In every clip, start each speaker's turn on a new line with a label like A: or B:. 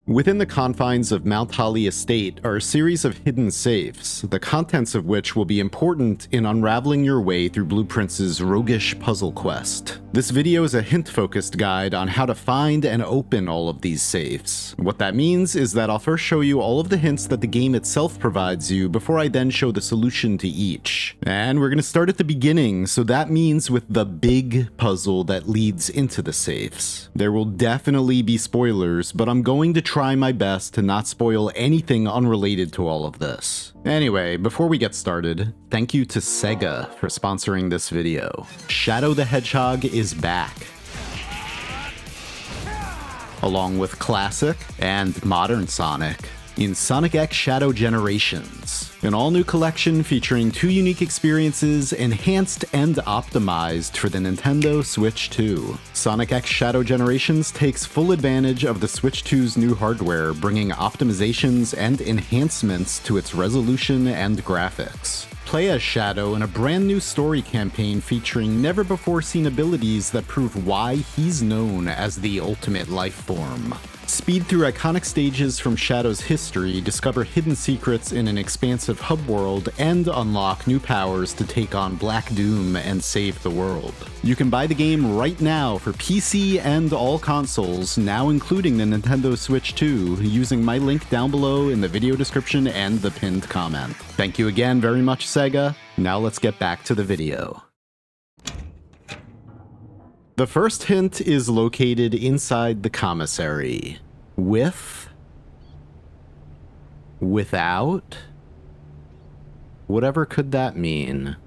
A: Within the confines of Mount Holly Estate are a series of hidden safes, the contents of which will be important in unraveling your way through Blueprints' roguish puzzle quest. This video is a hint-focused guide on how to find and open all of these safes. What that means is that I'll first show you all of the hints that the game itself provides you before I then show the solution to each. And we're going to start at the beginning, so that means with the big puzzle that leads into the safes. There will definitely be spoilers, but I'm going to try my best to not spoil anything unrelated to all of this. Anyway, before we get started, thank you to Sega for sponsoring this video. Shadow the Hedgehog is back, along with classic and modern Sonic, in Sonic X Shadow Generations, an all-new collection featuring 2 unique experiences enhanced and optimized for the Nintendo Switch 2. Sonic X Shadow Generations takes full advantage of the Switch 2's new hardware, bringing optimizations and enhancements to its resolution and graphics. Play as Shadow in a brand new story campaign featuring never-before-seen abilities that prove why he's known as the ultimate life form. Speed through iconic stages from Shadow's history, discover hidden secrets in an expansive hub world, and unlock new powers to take on Black Doom and save the world. You can buy the game right now for PC and all consoles, now including the Nintendo Switch 2, using my link down below in the video description and the pinned comment. Thank you again very much, Sega. Now let's get back to the video. The first hint is located inside the commissary. Without? Whatever could that mean?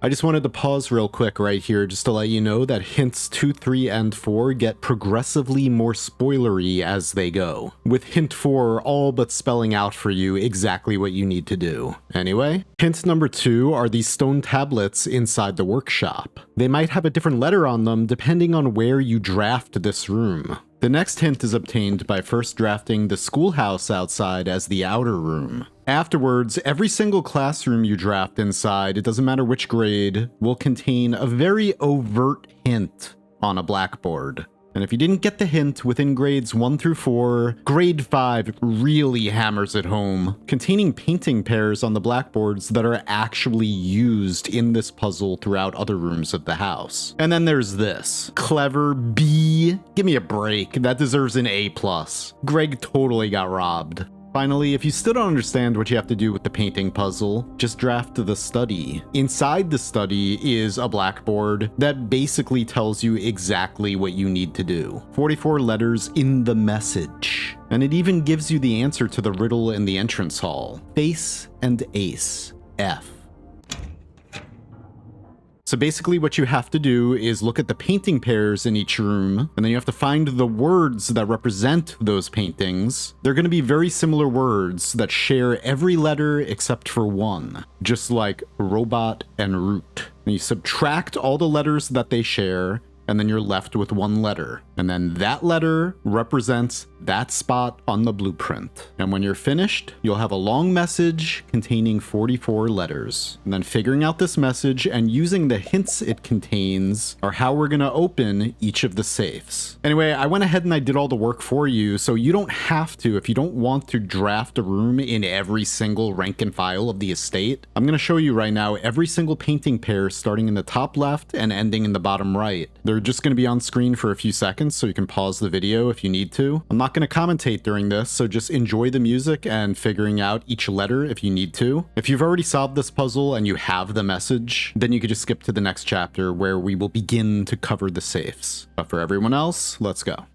A: I just wanted to pause real quick right here just to let you know that hints 2, 3, and 4 get progressively more spoilery as they go, with hint 4 all but spelling out for you exactly what you need to do. Anyway, hint number 2 are these stone tablets inside the workshop. They might have a different letter on them depending on where you draft this room. The next hint is obtained by first drafting the schoolhouse outside as the outer room. Afterwards, every single classroom you draft inside, it doesn't matter which grade, will contain a very overt hint on a blackboard. And if you didn't get the hint within grades 1 through 4, grade 5 really hammers it home, containing painting pairs on the blackboards that are actually used in this puzzle throughout other rooms of the house. And then there's this. Clever B. Give me a break. That deserves an A+. Greg totally got robbed. Finally, if you still don't understand what you have to do with the painting puzzle, just draft the study. Inside the study is a blackboard that basically tells you exactly what you need to do. 44 letters in the message. And it even gives you the answer to the riddle in the entrance hall. Face and ace. F. So basically what you have to do is look at the painting pairs in each room, and then you have to find the words that represent those paintings. They're going to be very similar words that share every letter except for one, just like robot and root. And you subtract all the letters that they share, and then you're left with one letter. And then that letter represents that spot on the blueprint. And when you're finished, you'll have a long message containing 44 letters. And then figuring out this message and using the hints it contains are how we're gonna open each of the safes. Anyway, I went ahead and I did all the work for you, so you don't have to if you don't want to draft a room in every single rank and file of the estate. I'm gonna show you right now every single painting pair starting in the top left and ending in the bottom right. They're just gonna be on screen for a few seconds, so you can pause the video if you need to. I'm not going to commentate during this, so just enjoy the music and figuring out each letter if you need to. If you've already solved this puzzle and you have the message, then you could just skip to the next chapter where we will begin to cover the safes. But for everyone else, let's go.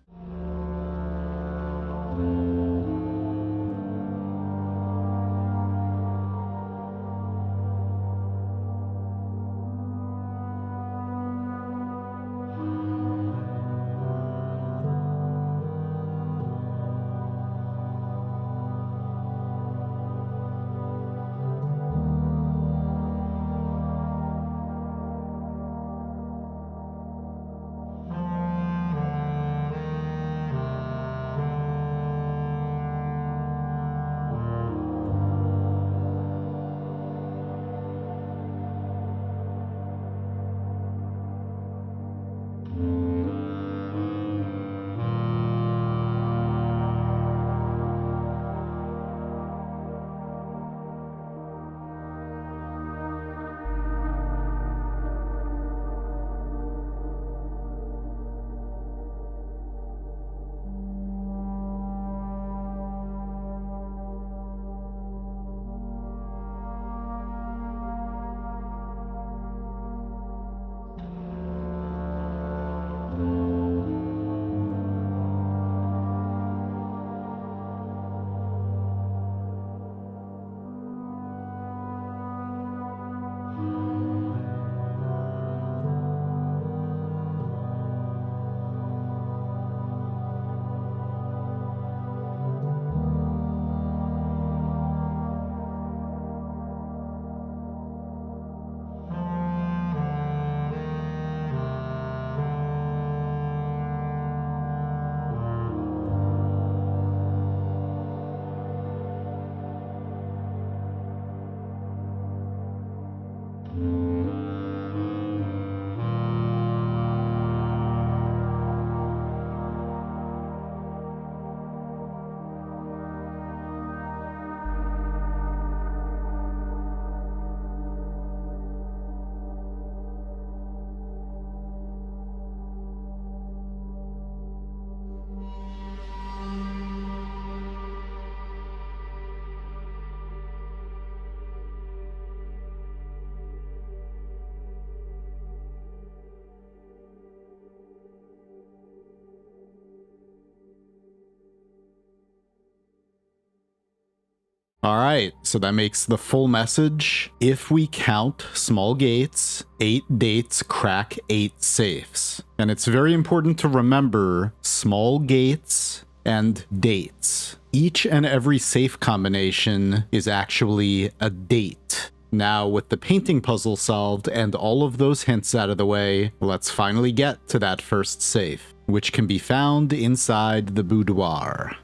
A: All right, so that makes the full message. If we count small gates, 8 dates crack 8 safes. And it's very important to remember small gates and dates. Each and every safe combination is actually a date. Now, with the painting puzzle solved and all of those hints out of the way, let's finally get to that first safe, which can be found inside the boudoir.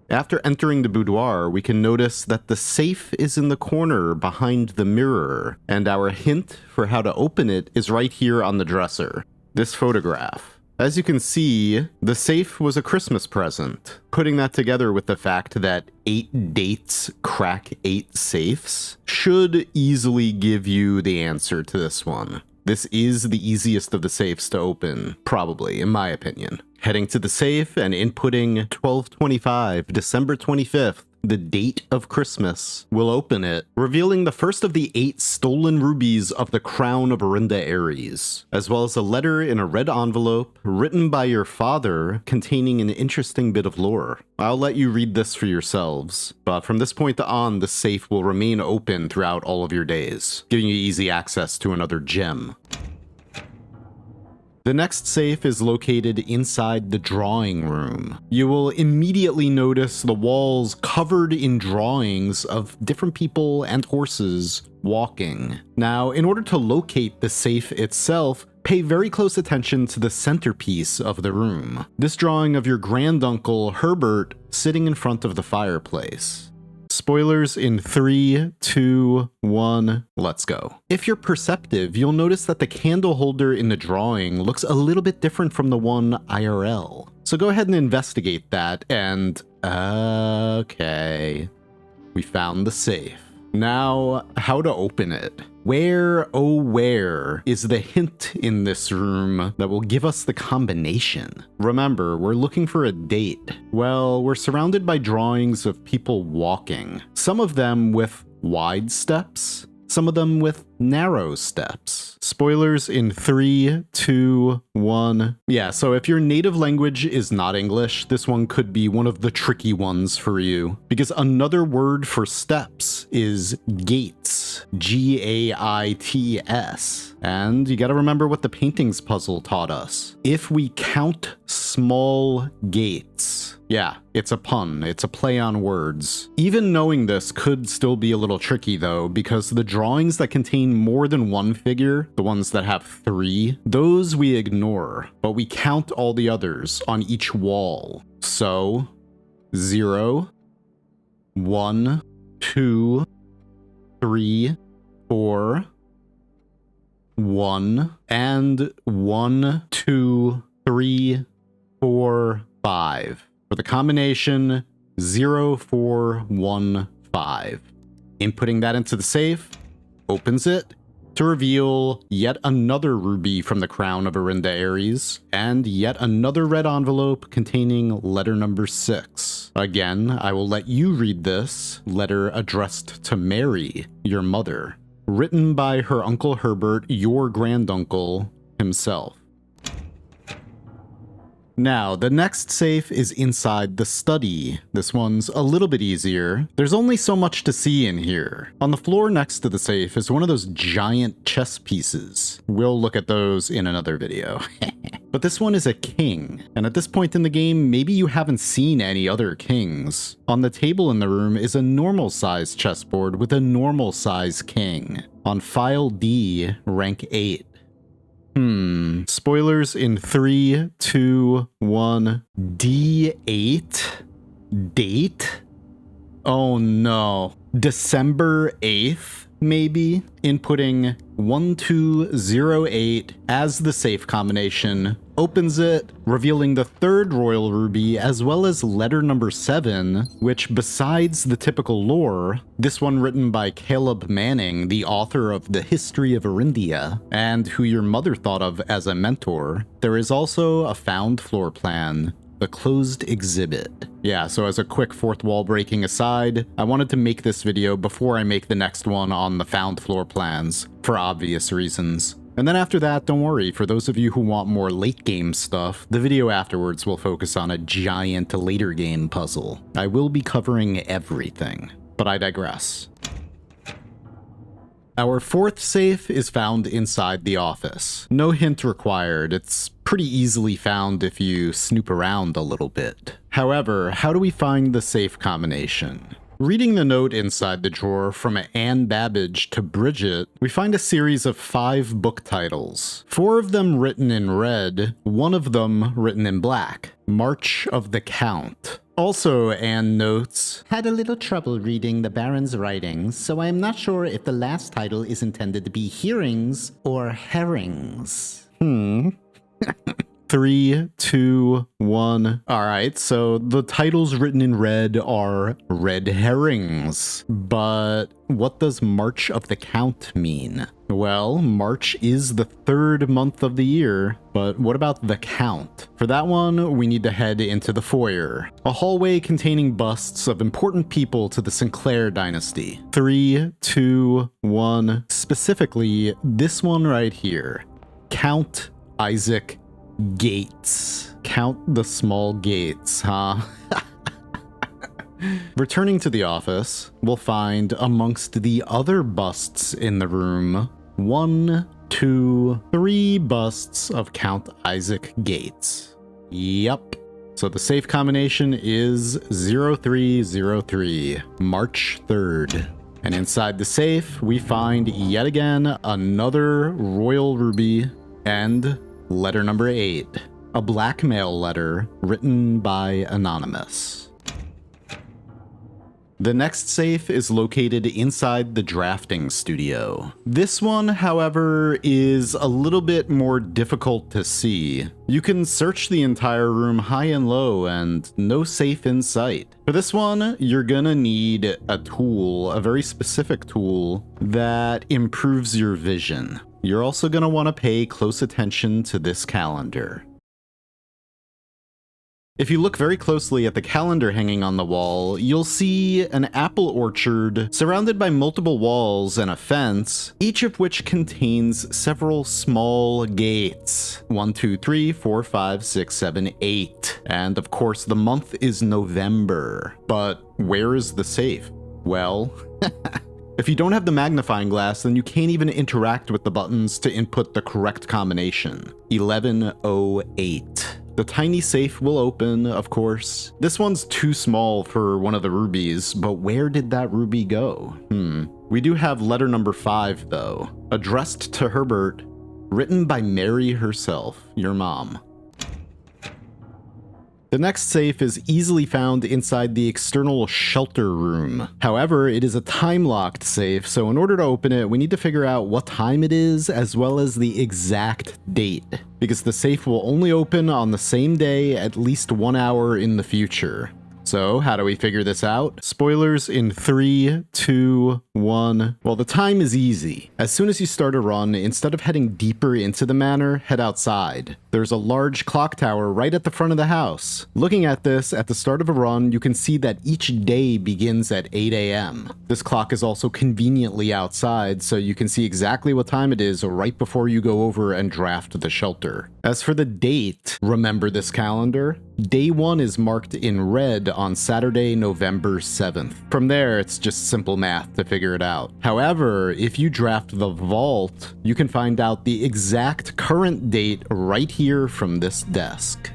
A: After entering the boudoir, we can notice that the safe is in the corner behind the mirror, and our hint for how to open it is right here on the dresser. This photograph. As you can see, the safe was a Christmas present. Putting that together with the fact that 8 dates crack 8 safes should easily give you the answer to this one. This is the easiest of the safes to open, probably, in my opinion. Heading to the safe and inputting 12/25, December 25th, the date of Christmas, will open it, revealing the first of the 8 stolen rubies of the crown of Orinda Aries, as well as a letter in a red envelope written by your father containing an interesting bit of lore. I'll let you read this for yourselves, but from this point on, the safe will remain open throughout all of your days, giving you easy access to another gem. The next safe is located inside the drawing room. You will immediately notice the walls covered in drawings of different people and horses walking. Now, in order to locate the safe itself, pay very close attention to the centerpiece of the room. This drawing of your granduncle Herbert sitting in front of the fireplace. Spoilers in 3, 2, 1, let's go. If you're perceptive, you'll notice that the candle holder in the drawing looks a little bit different from the one IRL. So go ahead and investigate that and... okay. We found the safe. Now, how to open it. Where, oh where, is the hint in this room that will give us the combination? Remember, we're looking for a date. Well, we're surrounded by drawings of people walking. Some of them with wide steps, some of them with narrow steps. Spoilers in 3, 2, 1. Yeah, so if your native language is not English, this one could be one of the tricky ones for you, because another word for steps is gates. G-A-I-T-S. And you gotta remember what the paintings puzzle taught us. If we count small gates. Yeah, it's a pun. It's a play on words. Even knowing this could still be a little tricky though, because the drawings that contain more than one figure, the ones that have 3, those we ignore, but we count all the others on each wall. So, 0, 1, 2, 3, 4, 1, and 1, 2, 3, 4, 5. For the combination 0, 4, 1, 5. Inputting that into the safe opens it to reveal yet another ruby from the crown of Orinda Aries, and yet another red envelope containing letter number 6. Again, I will let you read this letter addressed to Mary, your mother, written by her Uncle Herbert, your granduncle himself. Now, the next safe is inside the study. This one's a little bit easier. There's only so much to see in here. On the floor next to the safe is one of those giant chess pieces. We'll look at those in another video. But this one is a king, and at this point in the game, maybe you haven't seen any other kings. On the table in the room is a normal size chessboard with a normal size king. On file D, rank 8. Spoilers in 3, 2, 1. D8? Date? Oh no. December 8th, maybe? Inputting 1208 as the safe combination. Opens it, revealing the 3rd royal ruby as well as letter number 7, which besides the typical lore, this one written by Caleb Manning, the author of The History of Orindia, and who your mother thought of as a mentor, there is also a found floor plan, the closed exhibit. Yeah, so as a quick 4th wall breaking aside, I wanted to make this video before I make the next one on the found floor plans, for obvious reasons. And then after that, don't worry, for those of you who want more late game stuff, the video afterwards will focus on a giant later game puzzle. I will be covering everything, but I digress. Our fourth safe is found inside the office. No hint required, it's pretty easily found if you snoop around a little bit. However, how do we find the safe combination? Reading the note inside the drawer from Anne Babbage to Bridget, we find a series of 5 book titles. 4 of them written in red, 1 of them written in black. March of the Count. Also, Anne notes, "Had a little trouble reading the Baron's writings, so I am not sure if the last title is intended to be hearings or herrings." 3, 2, 1. Alright, so the titles written in red are red herrings. But what does March of the Count mean? Well, March is the 3rd month of the year, but what about the Count? For that one, we need to head into the foyer, a hallway containing busts of important people to the Sinclair dynasty. 3, 2, 1. Specifically, this one right here. Count Isaak Gates. Count the small gates, huh? Returning to the office, we'll find amongst the other busts in the room, 1, 2, 3 busts of Count Isaak Gates. Yup. So the safe combination is 0303, March 3rd. And inside the safe, we find yet again another royal ruby and letter number 8, a blackmail letter written by Anonymous. The next safe is located inside the drafting studio. This one, however, is a little bit more difficult to see. You can search the entire room high and low and no safe in sight. For this one, you're gonna need a tool, a very specific tool that improves your vision. You're also gonna wanna pay close attention to this calendar. If you look very closely at the calendar hanging on the wall, you'll see an apple orchard surrounded by multiple walls and a fence, each of which contains several small gates. 1, 2, 3, 4, 5, 6, 7, 8. And of course the month is November. But where is the safe? Well, if you don't have the magnifying glass, then you can't even interact with the buttons to input the correct combination. 1108. The tiny safe will open, of course. This one's too small for one of the rubies, but where did that ruby go? We do have letter number 5, though. Addressed to Herbert, written by Mary herself, your mom. The next safe is easily found inside the external shelter room. However, it is a time-locked safe, so in order to open it, we need to figure out what time it is, as well as the exact date, because the safe will only open on the same day at least 1 hour in the future. So, how do we figure this out? Spoilers in 3, 2, 1. Well, the time is easy. As soon as you start a run, instead of heading deeper into the manor, head outside. There's a large clock tower right at the front of the house. Looking at this, at the start of a run, you can see that each day begins at 8 a.m. This clock is also conveniently outside, so you can see exactly what time it is right before you go over and draft the shelter. As for the date, remember this calendar? Day 1 is marked in red on Saturday, November 7th. From there, it's just simple math to figure it out. However, if you draft the vault, you can find out the exact current date right here from this desk.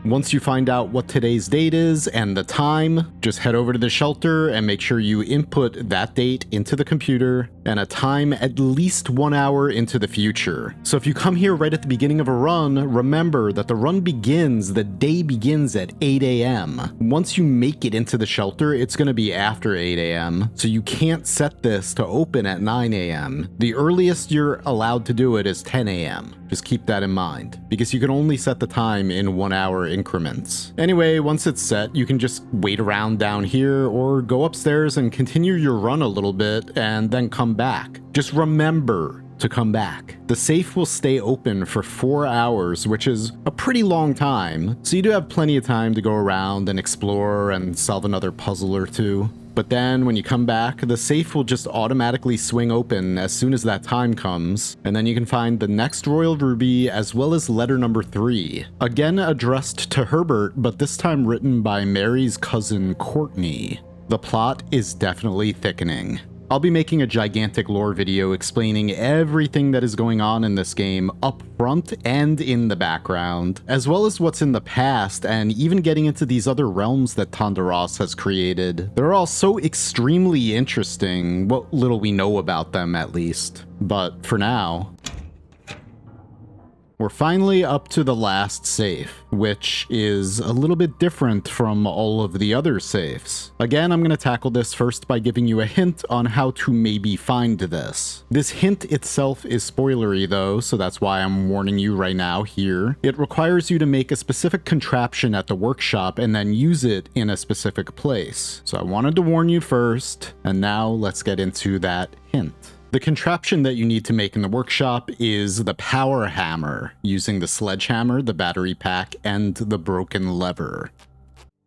A: Once you find out what today's date is and the time, just head over to the shelter and make sure you input that date into the computer and a time at least 1 hour into the future. So if you come here right at the beginning of a run, remember that the run begins, the day begins at 8 a.m. Once you make it into the shelter, it's going to be after 8 a.m. So you can't set this to open at 9 a.m. The earliest you're allowed to do it is 10 a.m. Just keep that in mind, because you can only set the time in 1 hour increments. Anyway, once it's set, you can just wait around down here or go upstairs and continue your run a little bit and then come back. Just remember, to come back. The safe will stay open for 4 hours, which is a pretty long time, so you do have plenty of time to go around and explore and solve another puzzle or two. But then when you come back, the safe will just automatically swing open as soon as that time comes, and then you can find the next Royal Ruby as well as letter number 3. Again addressed to Herbert, but this time written by Mary's cousin Courtney. The plot is definitely thickening. I'll be making a gigantic lore video explaining everything that is going on in this game up front and in the background, as well as what's in the past and even getting into these other realms that Tondaros has created. They're all so extremely interesting, what little we know about them at least. But for now, we're finally up to the last safe, which is a little bit different from all of the other safes. Again, I'm going to tackle this first by giving you a hint on how to maybe find this. This hint itself is spoilery though, so that's why I'm warning you right now here. It requires you to make a specific contraption at the workshop and then use it in a specific place. So I wanted to warn you first, and now let's get into that hint. The contraption that you need to make in the workshop is the power hammer, using the sledgehammer, the battery pack, and the broken lever.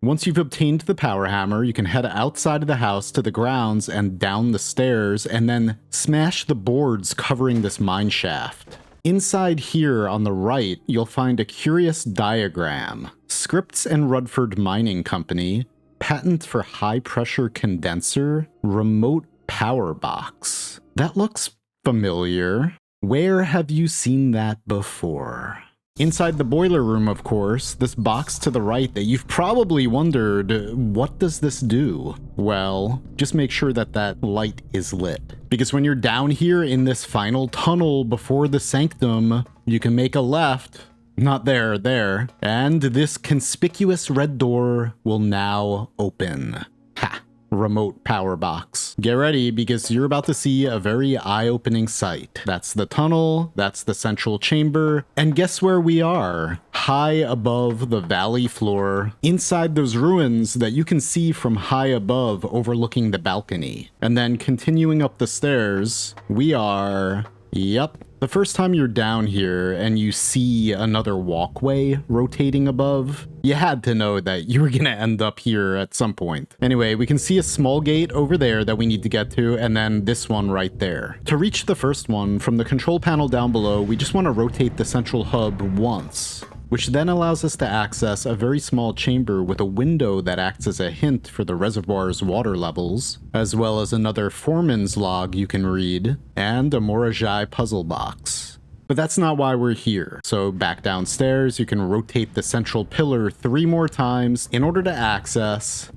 A: Once you've obtained the power hammer, you can head outside of the house to the grounds and down the stairs, and then smash the boards covering this mine shaft. Inside here on the right, you'll find a curious diagram. Scripts and Rudford Mining Company, patent for high-pressure condenser, remote power box. That looks familiar. Where have you seen that before? Inside the boiler room, of course, this box to the right that you've probably wondered, what does this do? Well, just make sure that that light is lit. Because when you're down here in this final tunnel before the sanctum, you can make a left. Not there, and this conspicuous red door will now open. Ha! Remote power box. Get ready because you're about to see a very eye-opening sight. That's the tunnel, that's the central chamber, and guess where we are? High above the valley floor, inside those ruins that you can see from high above overlooking the balcony. And then continuing up the stairs, we are... Yep. The first time you're down here and you see another walkway rotating above, you had to know that you were gonna end up here at some point. Anyway, we can see a small gate over there that we need to get to, and then this one right there. To reach the first one, from the control panel down below, we just want to rotate the central hub once, which then allows us to access a very small chamber with a window that acts as a hint for the reservoir's water levels, as well as another foreman's log you can read, and a Morajai puzzle box. But that's not why we're here. So back downstairs, you can rotate the central pillar 3 more times in order to access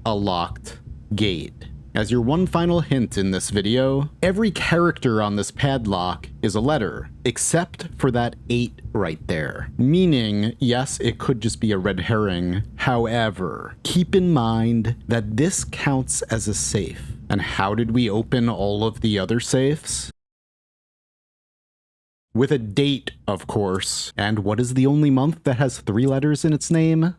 A: a locked gate. As your one final hint in this video, every character on this padlock is a letter, except for that 8 right there. Meaning, yes, it could just be a red herring. However, keep in mind that this counts as a safe. And how did we open all of the other safes? With a date, of course. And what is the only month that has 3 letters in its name?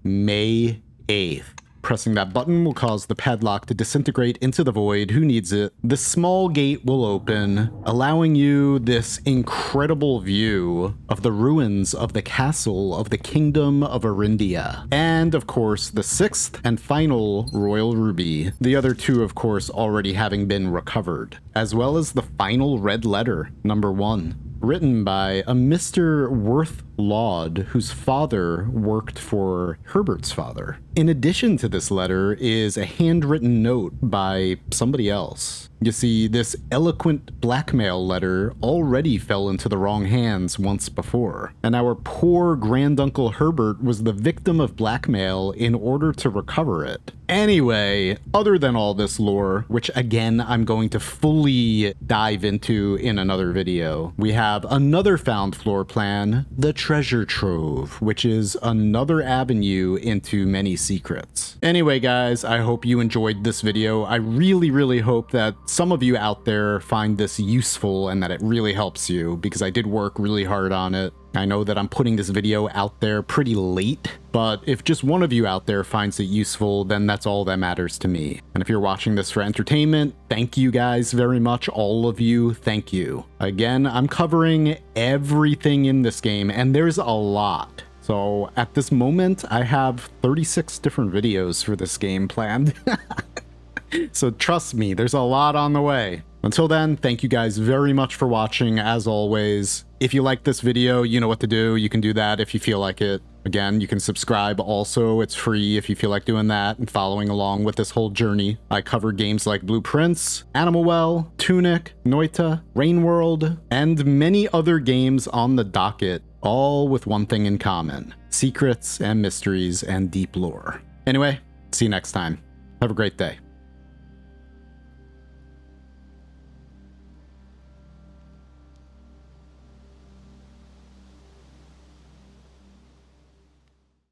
A: May 8th. Pressing that button will cause the padlock to disintegrate into the void. Who needs it? The small gate will open, allowing you this incredible view of the ruins of the castle of the Kingdom of Arindia. And, of course, the 6th and final Royal Ruby. The other 2, of course, already having been recovered. As well as the final red letter, number 1. Written by a Mr. Worth Laud, whose father worked for Herbert's father. In addition to this letter is a handwritten note by somebody else. You see, this eloquent blackmail letter already fell into the wrong hands once before, and our poor granduncle Herbert was the victim of blackmail in order to recover it. Anyway, other than all this lore, which again I'm going to fully dive into in another video, we have another found floor plan, the Treasure Trove, which is another avenue into many secrets. Anyway, guys, I hope you enjoyed this video. I really hope that some of you out there find this useful and that it really helps you, because I did work really hard on it. I know that I'm putting this video out there pretty late, but if just one of you out there finds it useful, then that's all that matters to me. And if you're watching this for entertainment, thank you guys very much, all of you, thank you. Again, I'm covering everything in this game, and there's a lot. So at this moment, I have 36 different videos for this game planned. So trust me, there's a lot on the way. Until then, thank you guys very much for watching, as always. If you like this video, you know what to do. You can do that if you feel like it. Again, you can subscribe also. It's free if you feel like doing that and following along with this whole journey. I cover games like Blueprints, Animal Well, Tunic, Noita, Rain World, and many other games on the docket, all with one thing in common: secrets and mysteries and deep lore. Anyway, see you next time. Have a great day.